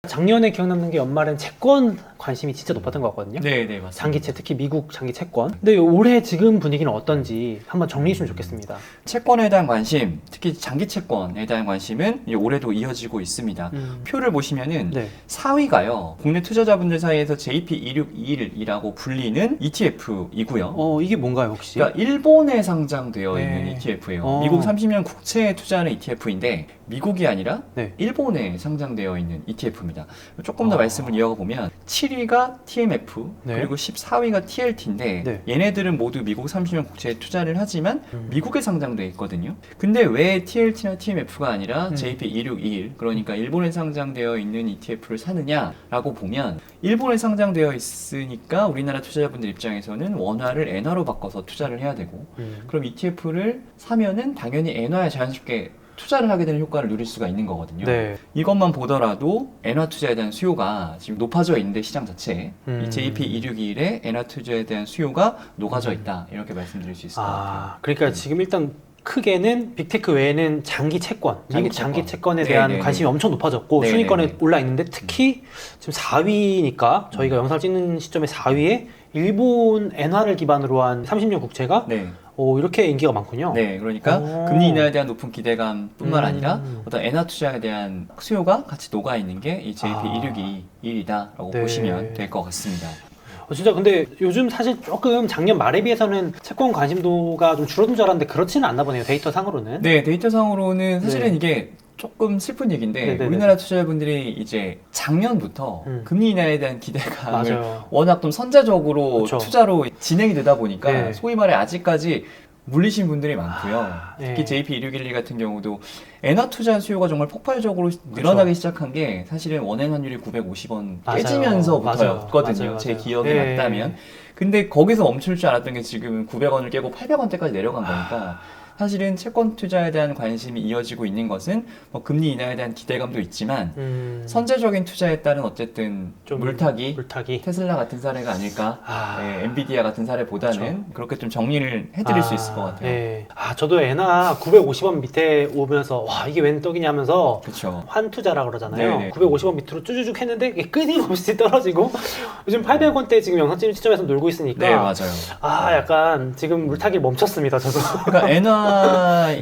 작년에 기억 남는 게 연말엔 채권 관심이 진짜 높았던 것 같거든요. 네, 맞습니다. 장기채, 특히 미국 장기 채권. 근데 올해 지금 분위기는 어떤지 한번 정리해 주시면 좋겠습니다. 채권에 대한 관심, 특히 장기 채권에 대한 관심은 올해도 이어지고 있습니다. 표를 보시면은 네. 4위가요. 국내 투자자분들 사이에서 JP2621이라고 불리는 ETF이고요. 이게 뭔가요, 혹시? 그러니까 일본에 상장되어 네. 있는 ETF예요. 미국 30년 국채에 투자하는 ETF인데 미국이 아니라 네. 일본에 상장되어 있는 ETF입니다. 조금 더 말씀을 이어가 보면 7위가 TMF 네. 그리고 14위가 TLT인데 네. 얘네들은 모두 미국 30년 국채에 투자를 하지만 미국에 상장되어 있거든요. 근데 왜 TLT나 TMF가 아니라 JP2621 그러니까 일본에 상장되어 있는 ETF를 사느냐라고 보면 일본에 상장되어 있으니까 우리나라 투자자분들 입장에서는 원화를 엔화로 바꿔서 투자를 해야 되고 그럼 ETF를 사면은 당연히 엔화에 자연스럽게 투자를 하게 되는 효과를 누릴 수가 있는 거거든요. 네. 이것만 보더라도 엔화 투자에 대한 수요가 지금 높아져 있는데 시장 자체에 이 JP261의 엔화 투자에 대한 수요가 녹아져 있다 이렇게 말씀드릴 수 있을 것 같아요. 그러니까 지금 일단 크게는 빅테크 외에는 장기 채권, 장기 채권에 대한 네네네. 관심이 엄청 높아졌고 네네네. 순위권에 올라 있는데 특히 지금 4위니까 저희가 영상을 찍는 시점에 4위에 일본 엔화를 기반으로 한 30년 국채가 네. 이렇게 인기가 많군요. 네, 그러니까 금리 인하에 대한 높은 기대감뿐만 아니라 어떤 엔화 투자에 대한 수요가 같이 녹아 있는 게 이 JP1621이다라고 네. 보시면 될 것 같습니다. 진짜 근데 요즘 사실 조금 작년 말에 비해서는 채권 관심도가 좀 줄어든 줄 알았는데 그렇지는 않나 보네요. 데이터 상으로는. 네, 데이터상으로는 사실은 네. 이게 조금 슬픈 얘기인데 네네네. 우리나라 투자자분들이 이제 작년부터 금리 인하에 대한 기대감을 맞아요. 워낙 좀 선제적으로 그쵸. 투자로 진행이 되다 보니까 네. 소위 말해 아직까지 물리신 분들이 많고요. 네. 특히 JP1611 같은 경우도 엔화 투자 수요가 정말 폭발적으로 늘어나기 시작한 게 사실은 원엔 환율이 950원 깨지면서부터였거든요. 맞아요. 제 기억이 네. 맞다면. 근데 거기서 멈출 줄 알았던 게 지금 900원을 깨고 800원대까지 내려간 거니까 사실은 채권 투자에 대한 관심이 이어지고 있는 것은 뭐 금리 인하에 대한 기대감도 있지만 선제적인 투자에 따른 어쨌든 좀 물타기, 물타기. 테슬라 같은 사례가 아닐까, 네, 엔비디아 같은 사례보다는 그렇게 좀 정리를 해드릴 수 있을 것 같아요. 네. 저도 엔화 950원 밑에 오면서 와 이게 웬 떡이냐 하면서 그렇죠. 환투자라 그러잖아요. 네네. 950원 밑으로 쭈쭈쭉 했는데 이게 끊임없이 떨어지고 요즘 800원대 지금 영상 찍는 시점에서 놀고 있으니까 네, 맞아요. 약간 지금 물타기 멈췄습니다. 저도. 그러니까 엔화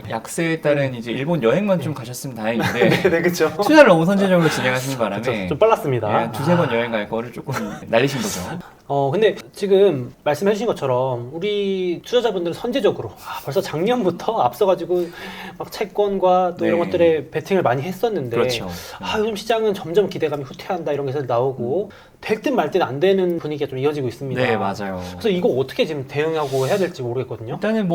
약세에 따른 이제 일본 여행만 좀 가셨으면 다행인데 네, 그렇죠. 투자를 너무 선제적으로 진행하시는 바람에 좀 빨랐습니다. 예, 두세 번 여행 갈 거를 조금 날리신 거죠. 근데 지금 말씀해 주신 것처럼 우리 투자자분들은 선제적으로 벌써 작년부터 앞서가지고 막 채권과 또 이런 네. 것들에 베팅을 많이 했었는데 그렇죠. 요즘 시장은 점점 기대감이 후퇴한다 이런 게 나오고 될 듯 말 듯 안 되는 분위기가 좀 이어지고 있습니다. 네, 맞아요. 그래서 이거 어떻게 지금 대응하고 해야 될지 모르겠거든요. 일단은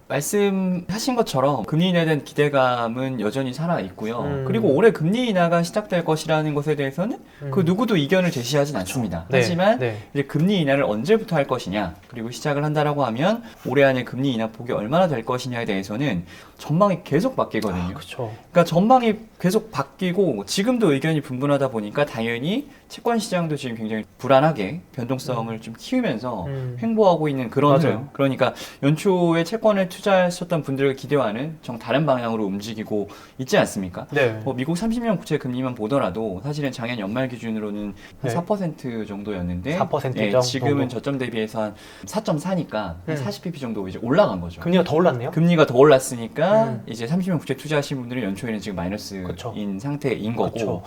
말씀하신 것처럼 금리 인하에 대한 기대감은 여전히 살아 있고요. 그리고 올해 금리 인하가 시작될 것이라는 것에 대해서는 그 누구도 이견을 제시하진 않습니다. 네, 하지만 네. 이제 금리 인하를 언제부터 할 것이냐, 그리고 시작을 한다라고 하면 올해 안에 금리 인하 폭이 얼마나 될 것이냐에 대해서는 전망이 계속 바뀌거든요. 그렇죠. 그러니까 전망이 계속 바뀌고 지금도 의견이 분분하다 보니까 당연히 채권 시장도 지금 굉장히 불안하게 변동성을 좀 키우면서 횡보하고 있는 그런 맞아요. 흐름. 그러니까 연초에 채권을 투자하셨던 분들의 기대와는 정 다른 방향으로 움직이고 있지 않습니까? 네. 미국 30년 국채 금리만 보더라도 사실은 작년 연말 기준으로는 한 네. 4% 정도였는데 4% 지금은 정도. 저점 대비해서 한 4.4니까 한 40pp 정도 이제 올라간 거죠. 금리가 더 올랐네요. 금리가 더 올랐으니까 이제 30년 국채 투자하신 분들은 연초에는 지금 마이너스인 그쵸. 상태인 거고 그쵸.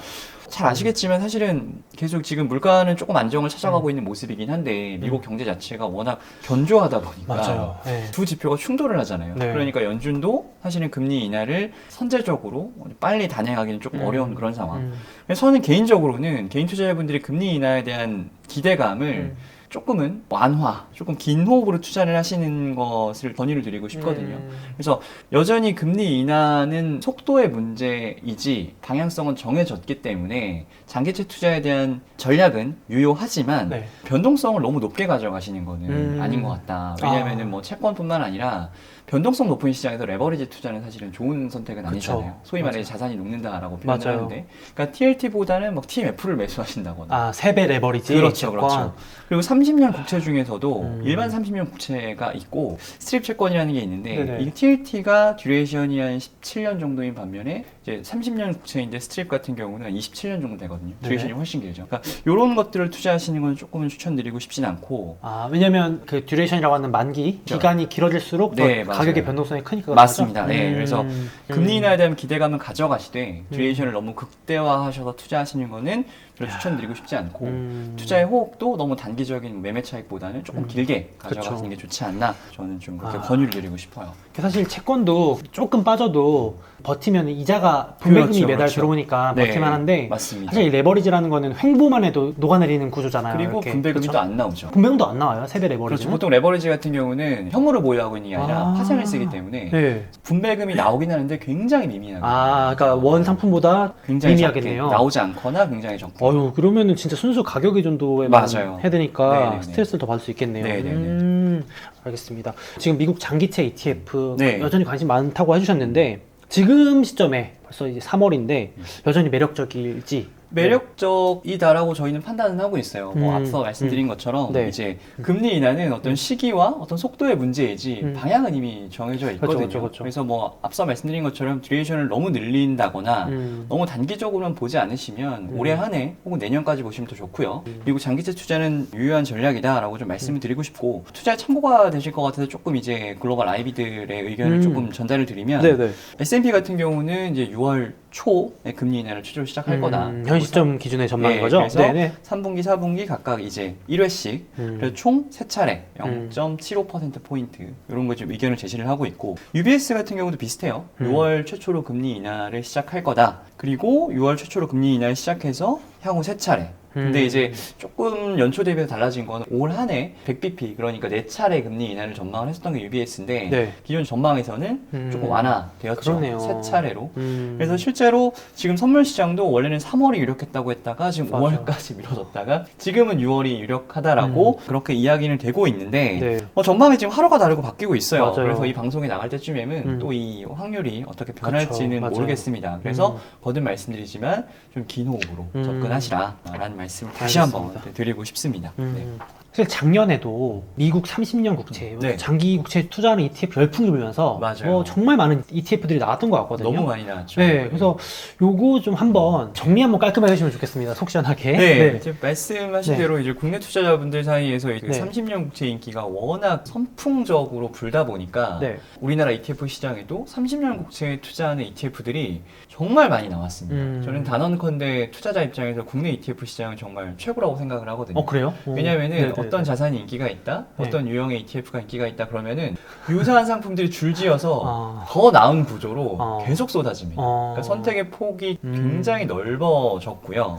잘 아시겠지만 사실은 계속 지금 물가는 조금 안정을 찾아가고 있는 모습이긴 한데 미국 경제 자체가 워낙 견조하다 보니까 맞아요. 네. 두 지표가 충돌을 하잖아요. 네. 그러니까 연준도 사실은 금리 인하를 선제적으로 빨리 단행하기는 조금 어려운 그런 상황. 그래서 저는 개인적으로는 개인 투자자분들이 금리 인하에 대한 기대감을 조금은 완화, 조금 긴 호흡으로 투자를 하시는 것을 권유를 드리고 싶거든요. 그래서 여전히 금리 인하는 속도의 문제이지 방향성은 정해졌기 때문에 장기채 투자에 대한 전략은 유효하지만 네. 변동성을 너무 높게 가져가시는 거는 아닌 것 같다. 왜냐하면 뭐 채권뿐만 아니라 변동성 높은 시장에서 레버리지 투자는 사실은 좋은 선택은 아니잖아요. 소위 말해 자산이 녹는다라고 표현을 맞아요. 하는데, 그러니까 TLT보다는 막 TMF를 매수하신다거나. 3배 레버리지. 그렇죠, 채권. 그렇죠. 그리고 30년 국채 중에서도 일반 30년 국채가 있고 스트립 채권이라는 게 있는데 네네. 이 TLT가 듀레이션이 한 17년 정도인 반면에 이제 30년 국채인데 스트립 같은 경우는 27년 정도 되거든요. 네. 듀레이션이 훨씬 길죠. 그러니까 이런 것들을 투자하시는 건 조금은 추천드리고 싶진 않고. 아, 왜냐면 그 듀레이션이라고 하는 만기 기간이 길어질수록 더 네, 맞아요. 가격의 변동성이 크니까. 맞습니다. 그렇죠? 네, 그래서 금리 인하에 대한 기대감은 가져가시되 듀레이션을 너무 극대화하셔서 투자하시는 거는 별로 추천드리고 싶지 않고 투자의 호흡도 너무 단기적인 매매 차익보다는 조금 길게 가져가시는 그쵸. 게 좋지 않나 저는 좀 그렇게 아. 권유를 드리고 싶어요. 사실 채권도 조금 빠져도 버티면 이자가 분배금이 그렇죠, 매달 그렇죠. 들어오니까 네, 버티만 한데 맞습니다. 사실 이 레버리지라는 거는 횡보만 해도 녹아내리는 구조잖아요. 그리고 이렇게. 분배금이 그쵸? 또 안 나오죠. 분배금도 안 나와요. 세배 그렇죠. 레버리지는. 보통 레버리지 같은 경우는 현물을 보유하고 있는 게 아니라 아. 파생을 쓰기 때문에 네. 분배금이 나오긴 하는데 굉장히 미미하게 아, 그러니까 원 상품보다 굉장히 미미하겠네요. 작게 나오지 않거나 굉장히 적게. 어유, 그러면은 진짜 순수 가격 의존도에만 맞아요. 해야 되니까 네네네. 스트레스를 더 받을 수 있겠네요. 네네네. 알겠습니다. 지금 미국 장기채 ETF 네. 여전히 관심 많다고 해주셨는데 지금 시점에 벌써 이제 3월인데 여전히 매력적일지. 매력적이다라고 저희는 판단은 하고 있어요. 뭐 앞서 말씀드린 것처럼 네. 이제 금리 인하는 어떤 시기와 어떤 속도의 문제이지 방향은 이미 정해져 있거든요. 그렇죠. 그래서 뭐 앞서 말씀드린 것처럼 듀레이션을 너무 늘린다거나 너무 단기적으로만 보지 않으시면 올해 한 해 혹은 내년까지 보시면 더 좋고요. 그리고 장기채 투자는 유효한 전략이다라고 좀 말씀을 드리고 싶고 투자에 참고가 되실 것 같아서 조금 이제 글로벌 아이비들의 의견을 조금 전달을 드리면 네네. S&P 같은 경우는 이제 6월 초에 금리 인하를 최초로 시작할 거다. 현 시점 기준의 전망인 네, 거죠? 그래서 네네. 3분기, 4분기 각각 이제 1회씩 그래서 총 3차례 0.75%포인트 이런 거 지금 의견을 제시를 하고 있고 UBS 같은 경우도 비슷해요. 6월 최초로 금리 인하를 시작할 거다. 그리고 6월 최초로 금리 인하를 시작해서 향후 3차례. 근데 이제 조금 연초 대비해서 달라진 건 올 한 해 100bp 그러니까 4차례 금리 인하를 전망을 했었던 게 UBS인데 네. 기존 전망에서는 조금 완화되었죠. 그러네요. 3차례로. 그래서 실제로 지금 선물 시장도 원래는 3월이 유력했다고 했다가 지금 맞아. 5월까지 미뤄졌다가 지금은 6월이 유력하다라고 그렇게 이야기는 되고 있는데 네. 전망이 지금 하루가 다르고 바뀌고 있어요. 맞아요. 그래서 이 방송이 나갈 때쯤에는 또 이 확률이 어떻게 변할지는 맞아요. 모르겠습니다. 그래서 거듭 말씀드리지만 좀 긴 호흡으로 접근하시라라는 말씀을 다시 한번 드리고 싶습니다. 네. 사실 작년에도 미국 30년 국채, 네. 장기 국채 투자하는 ETF 열풍이 불면서 맞아요. 정말 많은 ETF들이 나왔던 것 같거든요. 너무 많이 나왔죠. 네, 그래서 요거 좀 한번 정리 한번 깔끔하게 해주시면 좋겠습니다. 속 시원하게. 네, 이제 말씀하신 네. 대로 이제 국내 투자자분들 사이에서 이 네. 30년 국채 인기가 워낙 선풍적으로 불다 보니까 네. 우리나라 ETF 시장에도 30년 국채에 투자하는 ETF들이 정말 많이 나왔습니다. 저는 단언컨대 투자자 입장에서 국내 ETF 시장은 정말 최고라고 생각을 하거든요. 그래요? 왜냐면은 네네. 어떤 자산이 인기가 있다, 네. 어떤 유형의 ETF가 인기가 있다 그러면은 유사한 상품들이 줄지어서 아. 더 나은 구조로 아. 계속 쏟아집니다. 그러니까 선택의 폭이 굉장히 넓어졌고요.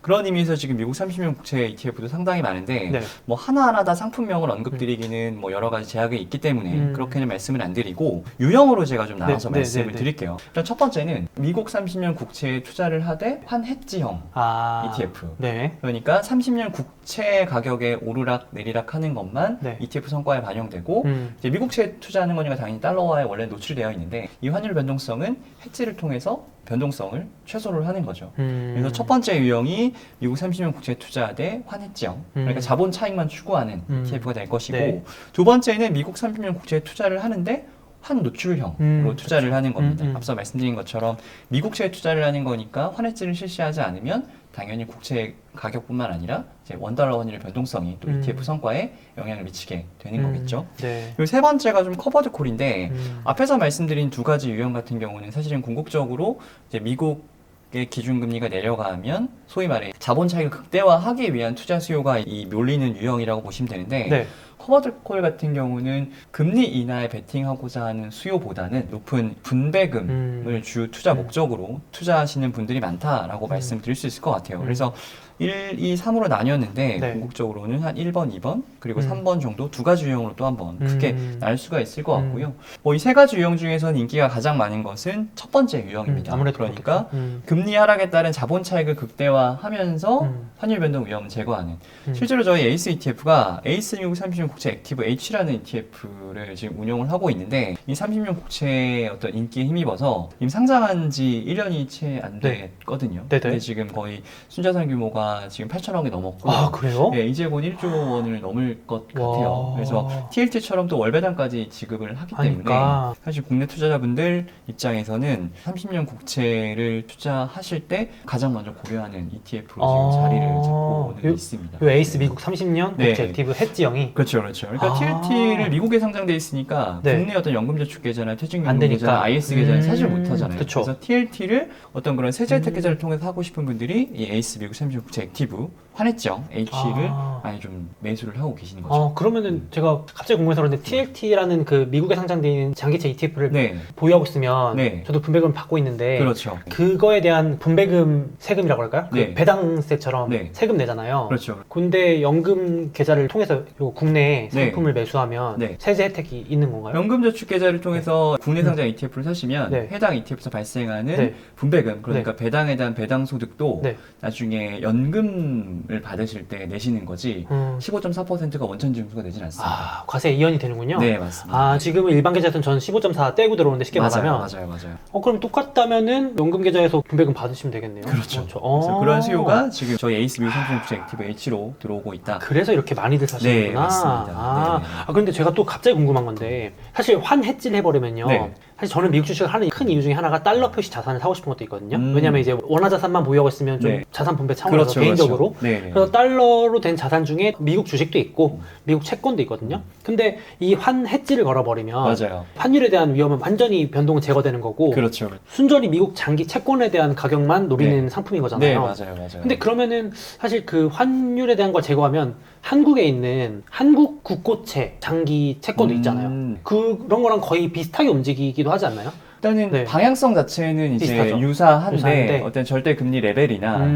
그런 의미에서 지금 미국 30년 국채 ETF도 상당히 많은데 네. 뭐 하나하나 다 상품명을 언급드리기는 뭐 여러 가지 제약이 있기 때문에 그렇게는 말씀을 안 드리고 유형으로 제가 좀 나눠서 네, 말씀을 네, 네. 드릴게요. 일단 첫 번째는 미국 30년 국채에 투자를 하되 환해지형 ETF. 네. 그러니까 30년 국채 가격에 오르락 내리락 하는 것만 네. ETF 성과에 반영되고 이제 미국채에 투자하는 거니까 당연히 달러화에 원래 노출되어 있는데 이 환율 변동성은 해지를 통해서 변동성을 최소를 하는 거죠. 그래서 첫 번째 유형이 미국 30년 국채 투자대 환해지형, 그러니까 자본 차익만 추구하는 ETF가 될 것이고 네. 두 번째는 미국 30년 국채 투자를 하는데 환 노출형으로 투자를 하는 겁니다. 앞서 말씀드린 것처럼 미국채에 투자를 하는 거니까 환해지를 실시하지 않으면 당연히 국채 가격뿐만 아니라 이제 원달러 환율의 변동성이 또 ETF 성과에 영향을 미치게 되는 거겠죠. 네. 그리고 세 번째가 좀 커버드 콜인데 앞에서 말씀드린 두 가지 유형 같은 경우는 사실은 궁극적으로 이제 미국의 기준금리가 내려가면 소위 말해 자본 차익을 극대화하기 위한 투자 수요가 이 몰리는 유형이라고 보시면 되는데 네. 커버드콜 같은 경우는 금리 인하에 베팅하고자 하는 수요보다는 높은 분배금을 주 투자 목적으로 투자하시는 분들이 많다라고 말씀드릴 수 있을 것 같아요. 그래서 1, 2, 3으로 나뉘었는데 네. 궁극적으로는 한 1번, 2번 그리고 3번 정도 두 가지 유형으로 또 한번 크게 나눌 수가 있을 것 같고요. 뭐 이 세 가지 유형 중에서는 인기가 가장 많은 것은 첫 번째 유형입니다. 아무래도 그러니까 그렇겠죠. 금리 하락에 따른 자본 차익을 극대화하면서 환율 변동 위험을 제거하는 실제로 저희 에이스 ETF가 에이스 미국 30년 국채 액티브 H라는 ETF를 지금 운영을 하고 있는데 이 30년 국채의 어떤 인기에 힘입어서 지금 상장한 지 1년이 채 안 네. 됐거든요. 네네. 근데 지금 거의 순자산 규모가 자체가 지금 8천억 원이 넘었고 아, 그래요? 네, 이제 곧 1조 원을 넘을 것 같아요. 그래서 TLT처럼 또 월배당까지 지급을 하기 때문에 하니까. 사실 국내 투자자분들 입장에서는 30년 국채를 투자하실 때 가장 먼저 고려하는 ETF로 지금 자리를 잡고는 있습니다. 요 에이스 미국 30년 네. 국채 액티브 해지형이 그렇죠, 그렇죠. 그러니까 아. TLT를 미국에 상장돼 있으니까 네. 국내 어떤 연금저축 계좌나 안 퇴직연금 되니까. 계좌, IS 계좌는 사실 못하잖아요. 그쵸. 그래서 TLT를 어떤 그런 세제 혜택 계좌를 통해서 하고 싶은 분들이 이 에이스 미국 30년 국채 액티브 환해지형 H를 많이 좀 매수를 하고 계시는 거죠. 그러면은 제가 갑자기 궁금해서 그런데 TLT라는 그 미국에 상장되어 있는 장기채 ETF를 네, 보유하고 있으면 네. 저도 분배금을 받고 있는데 그렇죠. 그거에 대한 분배금 세금이라고 할까요? 네. 그 배당세처럼 네. 세금 내잖아요. 그렇죠. 근데 연금 계좌를 통해서 요 국내 네. 상품을 매수하면 네. 세제 혜택이 있는 건가요? 연금저축 계좌를 통해서 국내 상장 ETF를 사시면 네. 해당 ETF에서 발생하는 네. 분배금, 그러니까 배당에 대한 배당 소득도 네. 나중에 연금을 받으실 때 내시는 거지 15.4%가 원천징수가 되진 않습니다. 과세 이연이 되는군요. 네, 맞습니다. 지금은 일반 계좌에서는 전 15.4 떼고 들어오는데 쉽게 말하면 맞아요. 그럼 똑같다면은 연금 계좌에서 분배금 받으시면 되겠네요. 그렇죠. 그래서 그런 수요가 지금 저희 에이스 미국 상품 국채 액티브 H로 들어오고 있다. 그래서 이렇게 많이들 사시는구나. 네, 맞습니다. 그런데 제가 또 갑자기 궁금한 건데 사실 환해지를 해버리면요. 네. 사실 저는 미국 주식을 하는 큰 이유 중에 하나가 달러 표시 자산을 사고 싶은 것도 있거든요. 음. 왜냐면 이제 원화 자산만 보유하고 있으면 좀 네. 자산 분배 차원에서 개인적으로. 네. 그래서 달러로 된 자산 중에 미국 주식도 있고 미국 채권도 있거든요. 근데 이 환해지를 걸어버리면 맞아요. 환율에 대한 위험은 완전히 변동은 제거되는 거고 그렇죠. 순전히 미국 장기 채권에 대한 가격만 노리는 네. 상품인 거잖아요. 네, 맞아요. 근데 그러면은 사실 그 환율에 대한 걸 제거하면 한국에 있는 한국 국고채 장기 채권도 있잖아요. 그런 거랑 거의 비슷하게 움직이기도 하지 않나요? 일단은 네. 방향성 자체는 이제 비슷하죠. 유사한데 유사한데. 어떤 절대 금리 레벨이나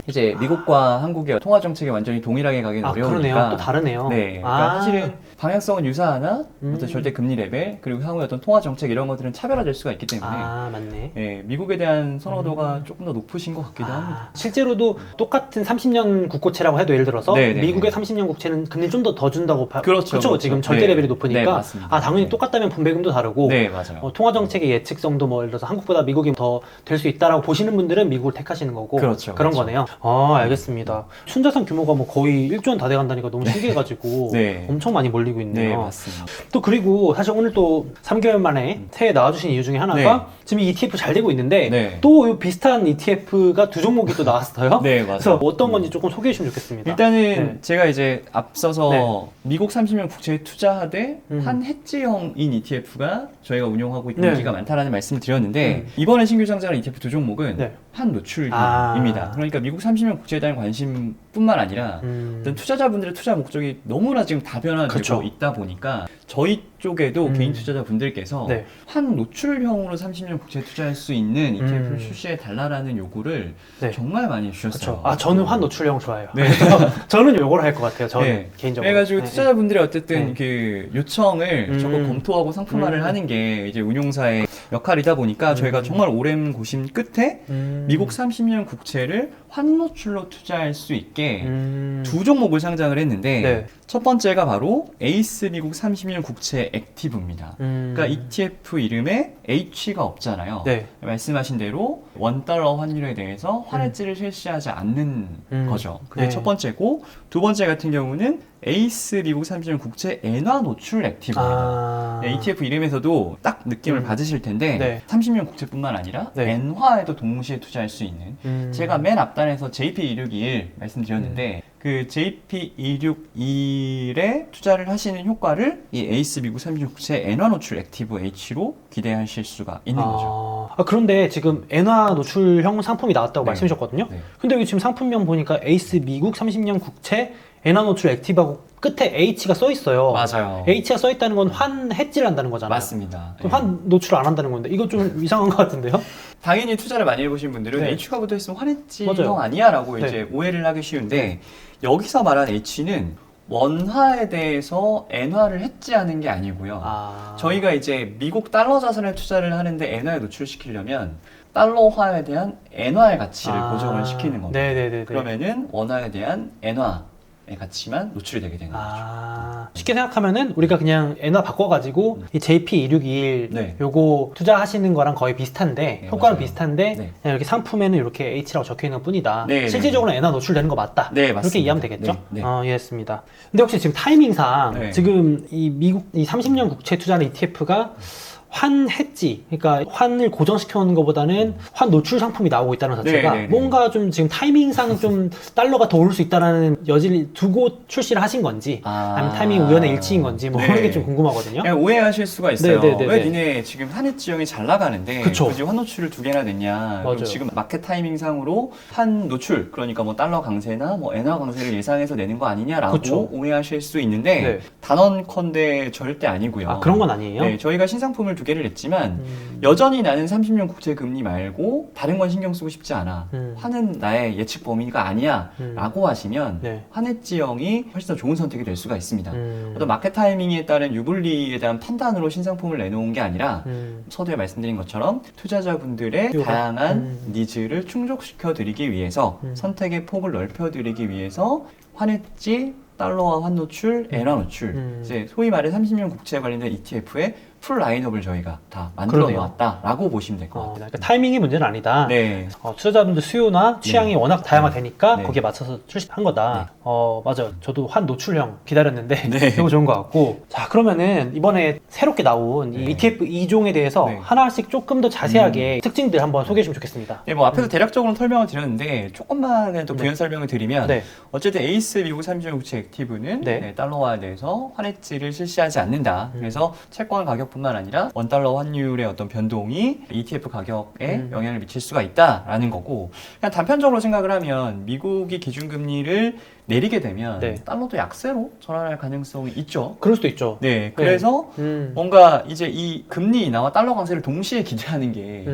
이제 미국과 한국의 통화 정책이 완전히 동일하게 가기는 어려우니까. 그러네요. 또 다르네요. 네. 그러니까 사실은 방향성은 유사하나 어떤 절대 금리 레벨 그리고 향후의 어떤 통화 정책 이런 것들은 차별화될 수가 있기 때문에 맞네. 예, 미국에 대한 선호도가 조금 더 높으신 것 같기도 합니다. 실제로도 똑같은 30년 국고채라고 해도 예를 들어서 네네네. 미국의 30년 국채는 금리 좀 더 준다고 그렇죠. 지금 절대 네. 레벨이 높으니까 네, 맞습니다. 당연히 네. 똑같다면 분배금도 다르고 네, 맞아요. 통화 정책의 예측성도 뭐 예를 들어서 한국보다 미국이 더 될 수 있다라고 보시는 분들은 미국을 택하시는 거고 그렇죠, 그런 그렇죠. 거네요. 알겠습니다. 순자산 규모가 뭐 거의 1조 원 다 돼간다니까 너무 신기해가지고 네. 엄청 많이 몰리고 있네요. 네, 맞습니다. 또 그리고 사실 오늘 또 3개월 만에 새해 나와주신 이유 중에 하나가 지금 이 ETF 잘 되고 있는데 네. 또 비슷한 ETF가 두 종목이 또 나왔어요. 네, 맞아요. 그래서 어떤 건지 조금 소개해 주시면 좋겠습니다. 일단은 네. 제가 이제 앞서서 네. 미국 30년 국채에 투자하되 한 해지형인 ETF가 저희가 운용하고 있고 네. 인기가 많다라는 말씀을 드렸는데 이번에 신규 상장한 ETF 두 종목은 네. 한 노출입니다. 그러니까 미국 30년 국채에 대한 관심뿐만 아니라 어떤 투자자분들의 투자 목적이 너무나 지금 다변화되고 그쵸. 있다 보니까 저희 쪽에도 개인 투자자분들께서 네. 한 노출형으로 30년 국채에 투자할 수 있는 ETF를 출시해 달라라는 요구를 네. 정말 많이 해주셨어요. 그렇죠. 저는 환 노출형 좋아해요. 네. 저는 요걸 할 것 같아요. 저는 네. 개인적으로. 그래가지고 네. 투자자분들이 어쨌든 네. 그 요청을 적극 검토하고 상품화를 하는 게 이제 운용사의 역할이다 보니까 저희가 정말 오랜 고심 끝에 미국 30년 국채를 환노출로 투자할 수 있게 두 종목을 상장을 했는데 네. 첫 번째가 바로 에이스 미국 30년 국채 액티브입니다. 그러니까 ETF 이름에 H가 없잖아요. 네. 말씀하신 대로 $1 환율에 대해서 환해지를 실시하지 않는 거죠. 그게 네. 첫 번째고 두 번째 같은 경우는 에이스 미국 30년 국채 엔화 노출 액티브입니다. 네, ETF 이름에서도 딱 느낌을 받으실 텐데 네. 30년 국채뿐만 아니라 네. 엔화에도 동시에 투자할 수 있는 제가 맨 앞단에서 JP261 말씀드렸는데 그 JP261에 투자를 하시는 효과를 이 에이스 미국 30년 국채 엔화 노출 액티브 H로 기대하실 수가 있는 거죠. 그런데 지금 엔화 노출형 상품이 나왔다고 네. 말씀해 주셨거든요. 네. 근데 여기 지금 상품명 보니까 에이스 미국 30년 국채 엔화 노출 액티브하고 끝에 H가 써 있어요. 맞아요. H가 써 있다는 건 환 해지를 한다는 거잖아요. 맞습니다. 그럼 환 노출 안 한다는 건데 이거 좀 이상한 것 같은데요? 당연히 투자를 많이 해보신 분들은 네. H가 붙어 있으면 환해지형 맞아요. 아니야 라고 네. 이제 오해를 하기 쉬운데 여기서 말한 H는 원화에 대해서 엔화를 해지하는 게 아니고요. 저희가 이제 미국 달러 자산에 투자를 하는데 엔화에 노출시키려면 달러화에 대한 엔화의 가치를 고정을 시키는 겁니다. 네네네. 그러면은 원화에 대한 엔화에 가치만 노출이 되게 되는 거죠. 쉽게 생각하면은 우리가 그냥 엔화 바꿔가지고 이 JP2621 네. 요거 투자하시는 거랑 거의 비슷한데 네, 효과는 맞아요. 비슷한데 네. 그냥 이렇게 상품에는 이렇게 H라고 적혀 있는 것 뿐이다. 네, 실질적으로 엔화 노출되는 거 맞다. 네, 이렇게 맞습니다. 이해하면 되겠죠? 네, 네. 이해했습니다. 근데 혹시 지금 타이밍상 네. 지금 이 미국 이 30년 국채 투자하는 ETF가 환 해지, 그러니까 환을 고정시켜 놓는 것보다는 환 노출 상품이 나오고 있다는 자체가 네, 네, 네. 뭔가 좀 지금 타이밍상 좀 달러가 더 오를 수 있다는 여지를 두고 출시를 하신 건지 아니면 타이밍 우연의 일치인 건지 뭐 네. 그런 게 좀 궁금하거든요. 그냥 오해하실 수가 있어요. 네, 네, 네, 왜 네. 니네 지금 한해 지형이 잘 나가는데 그쵸. 굳이 환 노출을 2개나 냈냐. 맞아요. 그럼 지금 마켓 타이밍 상으로 환 노출, 그러니까 뭐 달러 강세나 뭐 엔화 강세를 예상해서 내는 거 아니냐라고 그쵸. 오해하실 수 있는데 네. 단언컨대 절대 아니고요. 그런 건 아니에요? 네, 저희가 신상품을 2개를 냈지만 여전히 나는 30년 국채 금리 말고 다른 건 신경 쓰고 싶지 않아. 환은 나의 예측 범위가 아니야. 라고 하시면 네. 환해지형이 훨씬 더 좋은 선택이 될 수가 있습니다. 음. 어떤 마켓 타이밍에 따른 유불리에 대한 판단으로 신상품을 내놓은 게 아니라 서두에 말씀드린 것처럼 투자자분들의 필요가. 다양한 니즈를 충족시켜 드리기 위해서 선택의 폭을 넓혀 드리기 위해서 환해지, 달러화 환 노출, 엔화 노출, 이제 소위 말해 30년 국채에 관련된 ETF의 풀 라인업을 저희가 다 만들어 그러네요. 놓았다라고 보시면 될 것 같아요. 그러니까 타이밍이 문제는 아니다. 네. 투자자분들 수요나 취향이 워낙 다양하되니까 네. 거기에 맞춰서 출시한 거다. 맞아요. 저도 환 노출형 기다렸는데 네. 이거 좋은 것 같고. 자, 그러면은 이번에 새롭게 나온 이 네. ETF 2종에 대해서 네. 하나씩 조금 더 자세하게 특징들 한번 소개해 주시면 좋겠습니다. 네, 뭐 앞에서 대략적으로 설명을 드렸는데 조금만 더 부연 설명을 드리면 네. 어쨌든 에이스 미국 30년 국채 액티브는 네. 달러화에 대해서 환해지를 실시하지 않는다. 그래서 채권 가격뿐만 아니라 원달러 환율의 어떤 변동이 ETF 가격에 영향을 미칠 수가 있다라는 거고, 그냥 단편적으로 생각을 하면 미국이 기준금리를 내리게 되면 네. 달러도 약세로 전환할 가능성이 있죠. 그럴 수도 있죠. 네, 그래서 음. 뭔가 이제 이 금리 인하와 달러 강세를 동시에 기대하는 게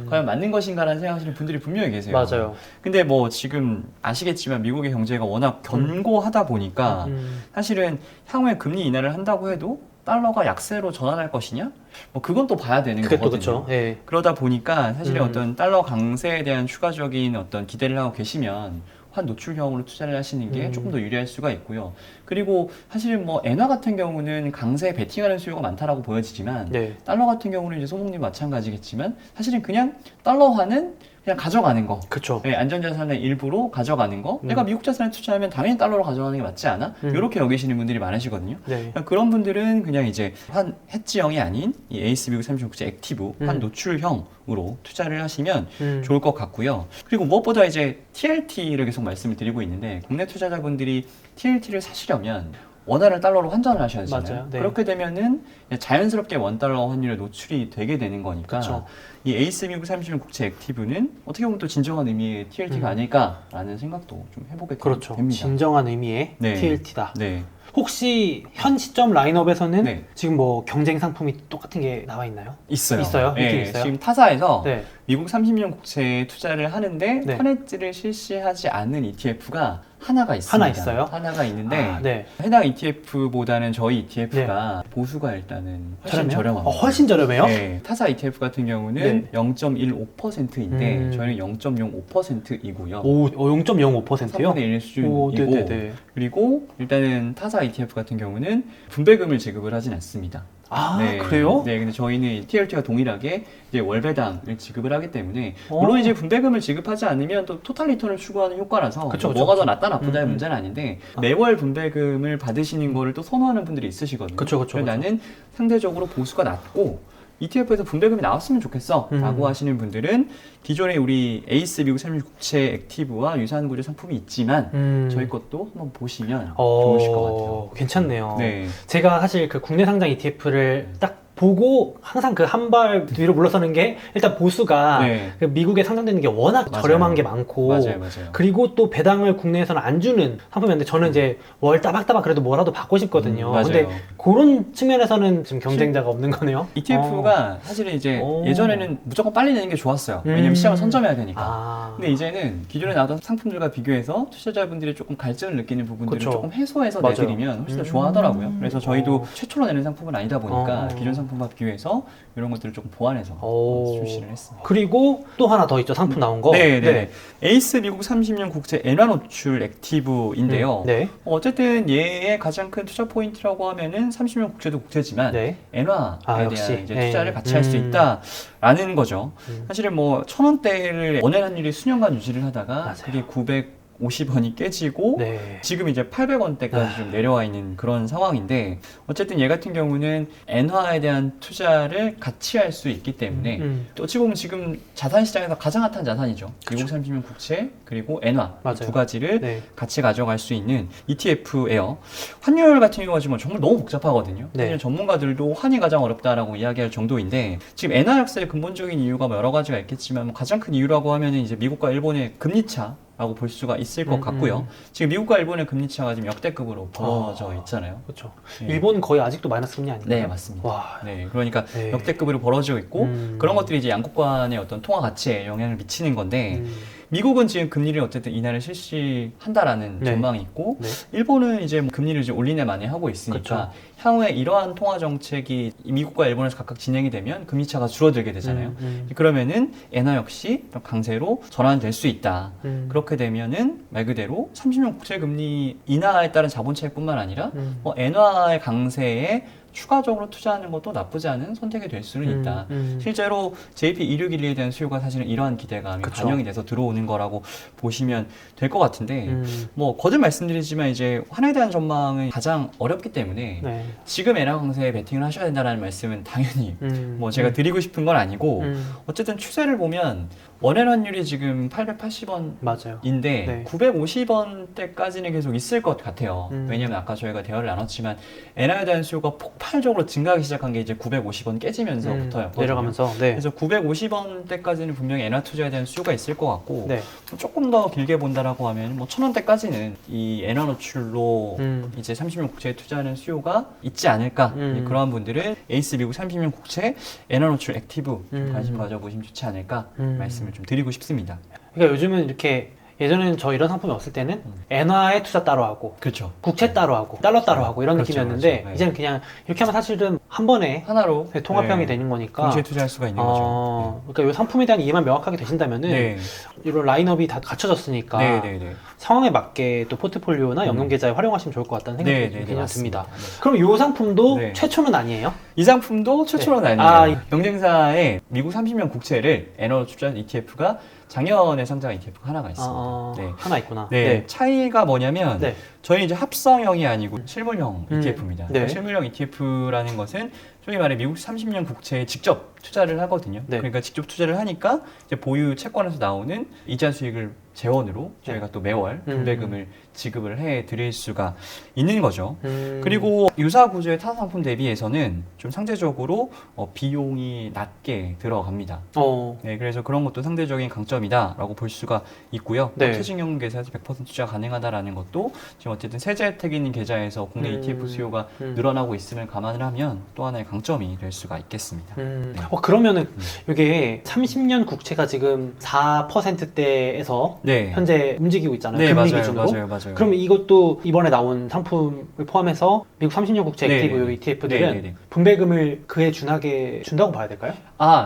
과연 맞는 것인가라는 생각하시는 분들이 분명히 계세요. 맞아요. 근데 뭐 지금 아시겠지만 미국의 경제가 워낙 견고하다 보니까 사실은 향후에 금리 인하를 한다고 해도 달러가 약세로 전환할 것이냐? 뭐 그건 또 봐야 되는 그게 또 거거든요. 그렇죠. 예. 그러다 보니까 사실은 어떤 달러 강세에 대한 추가적인 어떤 기대를 하고 계시면 환 노출형으로 투자를 하시는 게 조금 더 유리할 수가 있고요. 그리고 사실은 뭐 엔화 같은 경우는 강세에 베팅하는 수요가 많다라고 보여지지만 네. 달러 같은 경우는 이제 소목님 마찬가지겠지만 사실은 그냥 달러화는 그냥 가져가는 거. 그렇죠. 네, 안전자산의 일부로 가져가는 거. 내가 미국 자산에 투자하면 당연히 달러로 가져가는 게 맞지 않아? 이렇게 여기시는 분들이 많으시거든요. 네. 그러니까 그런 분들은 그냥 이제 환 해지형이 아닌 이 에이스 미국 30년 국채 액티브 환 노출형으로 투자를 하시면 좋을 것 같고요. 그리고 무엇보다 이제 TLT를 계속 말씀을 드리고 있는데 국내 투자자분들이 TLT를 사시려면 원화를 달러로 환전을 하셔야 되잖아요. 맞아요. 네. 그렇게 되면은 자연스럽게 원달러 환율에 노출이 되게 되는 거니까 그쵸. 이 에이스 미국 30년 국채 액티브는 어떻게 보면 또 진정한 의미의 TLT가 아닐까라는 생각도 좀 해보게 그렇죠. 됩니다. 진정한 의미의 네. TLT다. 네. 혹시 현 시점 라인업에서는 네. 지금 뭐 경쟁 상품이 똑같은 게 나와 있나요? 있어요. 있어요? 있긴 네, 있어요? 지금 타사에서 네. 미국 30년 국채에 투자를 하는데 네. 환해지를 실시하지 않는 ETF가 하나가 있습니다. 하나 있어요? 하나가 있는데 네. 해당 ETF보다는 저희 ETF가 보수가 일단은 훨씬 저렴합니다. 훨씬 저렴해요? 네, 타사 ETF 같은 경우는 0.15%인데 저희는 0.05%이고요. 오, 0.05%요? 3분의 1 수준이고 오, 네네네. 그리고 일단은 타사 ETF 같은 경우는 분배금을 지급을 하진 않습니다. 아, 그래요? 네, 근데 저희는 TLT와 동일하게 이제 월배당을 지급을 하기 때문에 오. 물론 이제 분배금을 지급하지 않으면 또 토탈 리턴을 추구하는 효과라서 그쵸, 뭐가 그쵸. 더 낫다 나쁘다의 문제는 아닌데 매월 분배금을 받으시는 거를 또 선호하는 분들이 있으시거든요. 그쵸, 그쵸, 그래서 그쵸. 나는 상대적으로 보수가 낮고 ETF에서 분배금이 나왔으면 좋겠어 라고 하시는 분들은 기존에 우리 에이스 미국 30년 국채 액티브와 유사한 구조 상품이 있지만 저희 것도 한번 보시면 좋으실 것 같아요. 괜찮네요. 네. 제가 사실 그 국내 상장 ETF를 딱 보고 항상 그 한 발 뒤로 물러서는 게 일단 보수가 네. 그 미국에 상장되는 게 워낙 맞아요. 저렴한 게 많고 맞아요. 그리고 또 배당을 국내에서는 안 주는 상품이었는데 저는 이제 월 따박따박 그래도 뭐라도 받고 싶거든요. 맞아요. 근데 그런 측면에서는 지금 경쟁자가 없는 거네요. ETF가 사실은 이제 오. 예전에는 무조건 빨리 내는 게 좋았어요. 왜냐면 시장을 선점해야 되니까. 아. 근데 이제는 기존에 나왔던 상품들과 비교해서 투자자분들이 조금 갈증을 느끼는 부분들을 그쵸. 조금 해소해서 맞아요. 내드리면 훨씬 더 좋아하더라고요. 그래서 저희도 최초로 내는 상품은 아니다 보니까 기존 상품 상품과 비교해서 이런 것들을 조금 보완해서 오. 출시를 했습니다. 그리고 또 하나 더 있죠. 상품 나온 거. 네. 에이스 미국 30년 국채 엔화 노출 액티브인데요. 네. 어쨌든 얘의 가장 큰 투자 포인트라고 하면은 30년 국채도 국채지만 네. 엔화에 역시. 대한 이제 네. 투자를 같이 할 수 있다라는 거죠. 사실은 뭐 1,000원대를 원화 환율이 수년간 유지를 하다가 맞아요. 그게 950원이 깨지고 네. 지금 이제 800원대까지 좀 내려와 있는 그런 상황인데 어쨌든 얘 같은 경우는 엔화에 대한 투자를 같이 할 수 있기 때문에 어찌 보면 지금 자산 시장에서 가장 핫한 자산이죠. 미국 30년 국채 그리고 엔화 맞아요. 두 가지를 네. 같이 가져갈 수 있는 ETF예요. 환율 같은 경우가 지금 정말 너무 복잡하거든요. 네. 사실 전문가들도 환이 가장 어렵다라고 이야기할 정도인데 지금 엔화 약세의 근본적인 이유가 뭐 여러 가지가 있겠지만 뭐 가장 큰 이유라고 하면은 이제 미국과 일본의 금리 차 라고 볼 수가 있을 것 같고요. 지금 미국과 일본의 금리 차가 지금 역대급으로 벌어져 있잖아요. 그렇죠. 네. 일본 거의 아직도 마이너스 금리 아닌가요? 네, 맞습니다. 와. 네, 그러니까 네. 역대급으로 벌어지고 있고 그런 것들이 이제 양국 간의 어떤 통화 가치에 영향을 미치는 건데 미국은 지금 금리를 어쨌든 인하를 실시한다라는 네. 전망이 있고 네. 일본은 이제 뭐 금리를 이제 올리네 많이 하고 있으니까 그쵸. 향후에 이러한 통화 정책이 미국과 일본에서 각각 진행이 되면 금리 차가 줄어들게 되잖아요. 그러면은 엔화 역시 좀 강세로 전환될 수 있다. 그렇게 되면은 말 그대로 30년 국채 금리 인하에 따른 자본 차익뿐만 아니라 뭐 엔화의 강세에 추가적으로 투자하는 것도 나쁘지 않은 선택이 될 수는 있다. 실제로 JP261에 대한 수요가 사실은 이러한 기대감이 그쵸. 반영이 돼서 들어오는 거라고 보시면 될 것 같은데 뭐 거듭 말씀드리지만 이제 환에 대한 전망은 가장 어렵기 때문에 네. 지금 엔화 강세에 베팅을 하셔야 된다는 말씀은 당연히 뭐 제가 드리고 싶은 건 아니고 어쨌든 추세를 보면 원엔 환율이 지금 880원 맞아요. 인데 네. 950원대까지는 계속 있을 것 같아요. 왜냐면 아까 저희가 대화를 나눴지만 엔화에 대한 수요가 폭발적으로 증가하기 시작한 게 이제 950원 깨지면서부터였거든요. 내려가면서. 네. 그래서 950원대까지는 분명히 엔화 투자에 대한 수요가 있을 것 같고 네. 조금 더 길게 본다라고 하면 뭐 1,000원대까지는 이 엔화 노출로 이제 30년 국채에 투자하는 수요가 있지 않을까. 그러한 분들은 에이스 미국 30년 국채 엔화 노출 액티브 좀 관심 가져보시면 좋지 않을까 말씀을 좀 드리고 싶습니다. 그러니까 요즘은 이렇게 예전에는 저 이런 상품이 없을 때는 엔화에 투자 따로 하고 그렇죠. 국채 따로 하고 달러 따로 하고 이런 그렇죠, 느낌이었는데 그렇죠. 네. 이제는 그냥 이렇게 하면 사실은 한 번에 하나로 통합형이 네. 되는 거니까 동시에 투자할 수가 있는 거죠. 그러니까 이 상품에 대한 이해만 명확하게 되신다면은 네. 이런 라인업이 다 갖춰졌으니까 네, 네, 네. 상황에 맞게 또 포트폴리오나 연금 계좌에 활용하시면 좋을 것 같다는 생각이 네, 네, 그냥 맞습니다. 듭니다. 네. 그럼 이 상품도 네. 최초는 아니에요? 이 상품도 최초는 네. 아니에요. 경쟁사의 미국 30년 국채를 엔화 투자한 ETF가 작년에 상장한 ETF가 하나가 있습니다. 네. 하나 있구나. 네. 차이가 뭐냐면 네. 저희 이제 합성형이 아니고 실물형 ETF입니다. 네. 실물형 ETF라는 것은 소위 말해 미국 30년 국채에 직접 투자를 하거든요. 네. 그러니까 직접 투자를 하니까 이제 보유 채권에서 나오는 이자 수익을 재원으로 저희가 또 매월 분배금을 지급을 해 드릴 수가 있는 거죠. 그리고 유사 구조의 타사 상품 대비해서는 좀 상대적으로 비용이 낮게 들어갑니다. 네, 그래서 그런 것도 상대적인 강점이다라고 볼 수가 있고요. 네. 퇴직연금 계좌에서 100% 투자 가능하다라는 것도 지금 어쨌든 세제 혜택 있는 계좌에서 국내 ETF 수요가 늘어나고 있음을 감안을 하면 또 하나의 강점이 될 수가 있겠습니다. 네. 그러면은 이게 30년 국채가 지금 4%대에서 네. 현재 움직이고 있잖아요. 네, 금리 맞아요, 기준으로. 맞아요. 그럼 이것도 이번에 나온 상품을 포함해서 미국 30년 국채 네, 액티브 네. ETF들은 네, 네, 네. 분배금을 그에 준하게 준다고 봐야 될까요?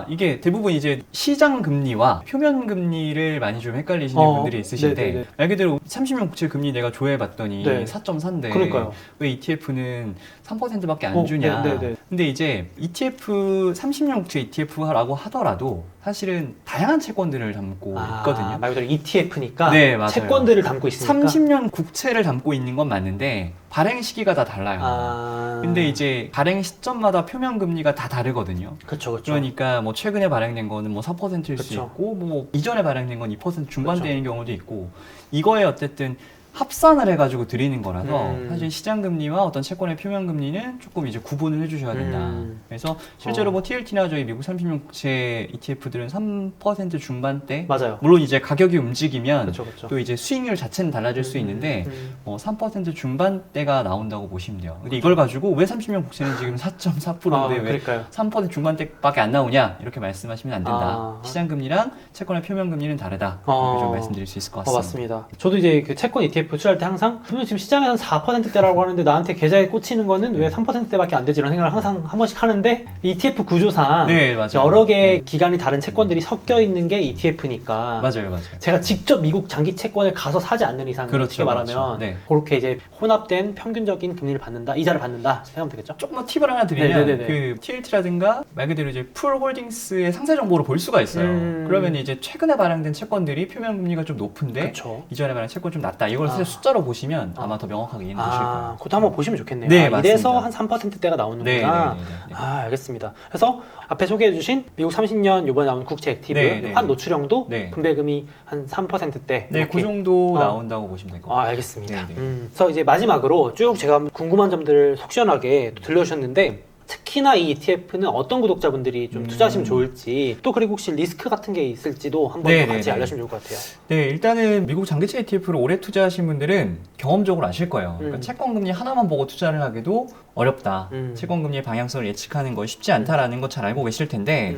이게 대부분 이제 시장 금리와 표면 금리를 많이 좀 헷갈리시는 분들이 있으신데 네네네. 말 그대로 30년 국채 금리 내가 조회해봤더니 네. 4.4인데 그러니까요. 왜 ETF는 3%밖에 안 주냐. 네네네. 근데 이제 ETF 30년 국채 ETF라고 하더라도 사실은 다양한 채권들을 담고 있거든요. 말 그대로 ETF니까 네, 맞아요. 채권들을 담고 있으니까 30년 국채를 담고 있는 건 맞는데 발행 시기가 다 달라요. 근데 이제 발행 시점마다 표면 금리가 다 다르거든요. 그렇죠. 그러니까 뭐 최근에 발행된 거는 뭐 4%일 수 그쵸. 있고 뭐 이전에 발행된 건 2% 중반대인 경우도 있고 이거에 어쨌든 합산을 해가지고 드리는 거라서 사실 시장 금리와 어떤 채권의 표면 금리는 조금 이제 구분을 해주셔야 된다. 그래서 실제로 뭐 TLT나 저희 미국 30년 국채 ETF들은 3% 중반대. 맞아요. 물론 이제 가격이 움직이면 그쵸. 또 이제 수익률 자체는 달라질 수 있는데 3% 중반대가 나온다고 보시면 돼요. 근데 이걸 가지고 왜 30년 국채는 지금 4.4%인데 왜 그러니까요. 3% 중반대밖에 안 나오냐 이렇게 말씀하시면 안 된다. 시장 금리랑 채권의 표면 금리는 다르다. 이렇게 좀 말씀드릴 수 있을 것 같습니다. 맞습니다. 저도 이제 그 채권 ETF ETF 투자할 때 항상 분명 지금 시장에서는 4%대라고 하는데 나한테 계좌에 꽂히는 거는 왜 3%대밖에 안 되지 이런 생각을 항상 한 번씩 하는데 ETF 구조상 네, 맞아요. 여러 개의 기간이 다른 채권들이 섞여 있는 게 ETF니까 맞아요. 제가 직접 미국 장기 채권을 가서 사지 않는 이상 그렇죠, 쉽게 말하면 그렇죠. 네. 그렇게 이제 혼합된 평균적인 금리를 받는다, 이자를 받는다 생각하면 되겠죠? 조금 더 팁을 하나 드리면 네네네네. 그 TLT라든가 말 그대로 이제 풀홀딩스의 상세 정보를 볼 수가 있어요. 그러면 이제 최근에 발행된 채권들이 표면 금리가 좀 높은데 그쵸. 이전에 발행 채권 좀 낮다. 이걸 사실 숫자로 보시면 아마 더 명확하게 이해는 되실 거예요. 그것도 한번 보시면 좋겠네요. 네, 이래서 맞습니다. 한 3%대가 나오는구나. 네, 네, 네, 네. 알겠습니다. 그래서 앞에 소개해주신 미국 30년 이번에 나온 국채 액티브 네, 네, 환 네. 노출형도 네. 분배금이 한 3%대. 네, 그 정도 나온다고 보시면 될 것 같아요. 알겠습니다. 네, 네. 그래서 이제 마지막으로 쭉 제가 궁금한 점들을 속 시원하게 또 들려주셨는데 특히나 이 ETF는 어떤 구독자분들이 좀 투자하시면 좋을지 또 그리고 혹시 리스크 같은 게 있을지도 한번 네, 같이 네, 네. 알려주시면 좋을 것 같아요. 네, 일단은 미국 장기채 ETF를 오래 투자하신 분들은 경험적으로 아실 거예요. 그러니까 채권금리 하나만 보고 투자를 하기도 어렵다. 채권금리의 방향성을 예측하는 것이 쉽지 않다라는 거 잘 알고 계실 텐데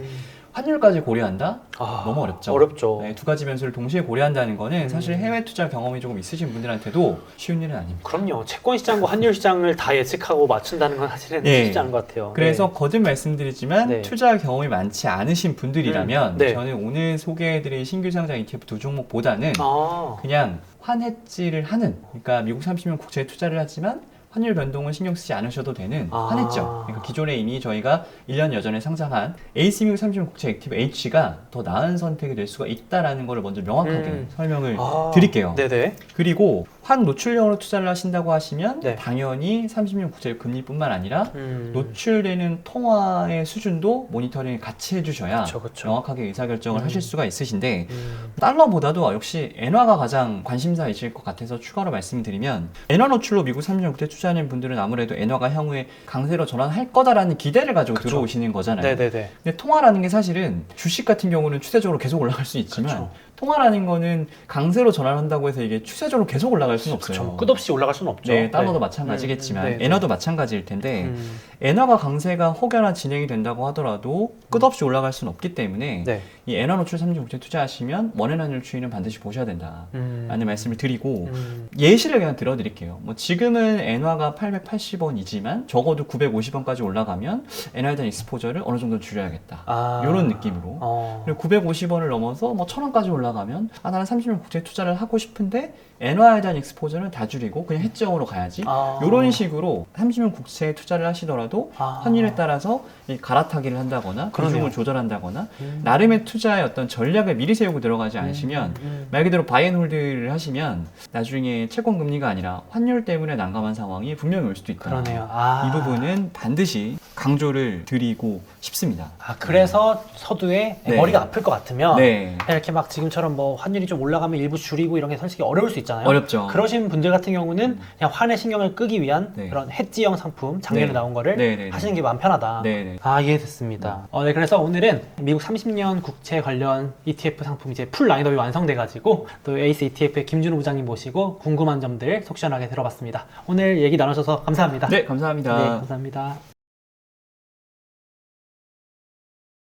환율까지 고려한다? 너무 어렵죠. 어렵죠. 네, 두 가지 변수를 동시에 고려한다는 거는 사실 해외 투자 경험이 조금 있으신 분들한테도 쉬운 일은 아닙니다. 그럼요. 채권 시장과 환율 시장을 다 예측하고 맞춘다는 건 사실은 네. 쉽지 않은 것 같아요. 그래서 네. 거듭 말씀드리지만 네. 투자 경험이 많지 않으신 분들이라면 네. 저는 오늘 소개해드린 신규 상장 ETF 두 종목보다는 아, 그냥 환해지를 하는, 그러니까 미국 30년 국채에 투자를 하지만 환율 변동은 신경 쓰지 않으셔도 되는 환했죠. 그러니까 기존에 이미 저희가 1년 여전에 상장한 AC 미국 30년 국채 액티브 H가 더 나은 선택이 될 수가 있다라는 걸 먼저 명확하게 설명을 드릴게요. 네네. 그리고 환 노출형으로 투자를 하신다고 하시면 네. 당연히 30년 국채 금리뿐만 아니라 노출되는 통화의 수준도 모니터링을 같이 해주셔야 그쵸. 명확하게 의사결정을 하실 수가 있으신데 달러보다도 역시 엔화가 가장 관심사이실 것 같아서 추가로 말씀드리면 엔화 노출로 미국 30년 국채 투자하는 분들은 아무래도 엔화가 향후에 강세로 전환할 거다라는 기대를 가지고 들어오시는 거잖아요. 네네네. 근데 통화라는 게 사실은 주식 같은 경우는 추세적으로 계속 올라갈 수 있지만 통화라는 거는 강세로 전환한다고 해서 이게 추세적으로 계속 올라갈 수는 없어요. 끝없이 올라갈 수는 없죠. 네, 달러도 마찬가지겠지만 네. 엔화도 마찬가지일 텐데 엔화가 강세가 혹여나 진행이 된다고 하더라도 끝없이 올라갈 수는 없기 때문에 네. 이 엔화 노출 30년 국채 투자하시면 원연환율 추이는 반드시 보셔야 된다라는 말씀을 드리고 예시를 그냥 들어드릴게요. 뭐 지금은 엔화가 880원이지만 적어도 950원까지 올라가면 엔화에 대한 익스포저를 어느 정도 줄여야겠다. 이런 느낌으로. 그리고 950원을 넘어서 뭐 1000원까지 올라가면 나는 30년 국채 투자를 하고 싶은데 엔화에 대한 익스포저는 다 줄이고 그냥 해지형으로 가야지. 이런 식으로 30년 국채에 투자를 하시더라도 환율에 따라서 이 갈아타기를 한다거나 비중을 조절한다거나 나름의 투자의 어떤 전략을 미리 세우고 들어가지 않으시면 말 그대로 바이앤홀드를 하시면 나중에 채권 금리가 아니라 환율 때문에 난감한 상황이 분명히 올 수도 있다. 그러네요. 이 부분은 반드시 강조를 드리고 싶습니다. 그래서 서두에 네. 머리가 아플 것 같으면 네. 이렇게 막 지금처럼 뭐 환율이 좀 올라가면 일부 줄이고 이런 게 솔직히 어려울 수 있잖아요. 어렵죠. 그러신 분들 같은 경우는 그냥 환의 신경을 끄기 위한 네. 그런 해지형 상품 작년에 네. 나온 거를 네, 네, 네. 하시는 게 마음 편하다. 네, 네. 이해됐습니다. 네, 그래서 오늘은 미국 30년 국채 관련 ETF 상품 이제 풀 라인업이 완성돼가지고 또 에이스 ETF의 김준호 부장님 모시고 궁금한 점들 속 시원하게 들어봤습니다. 오늘 얘기 나누셔서 감사합니다. 네, 감사합니다. 네, 감사합니다.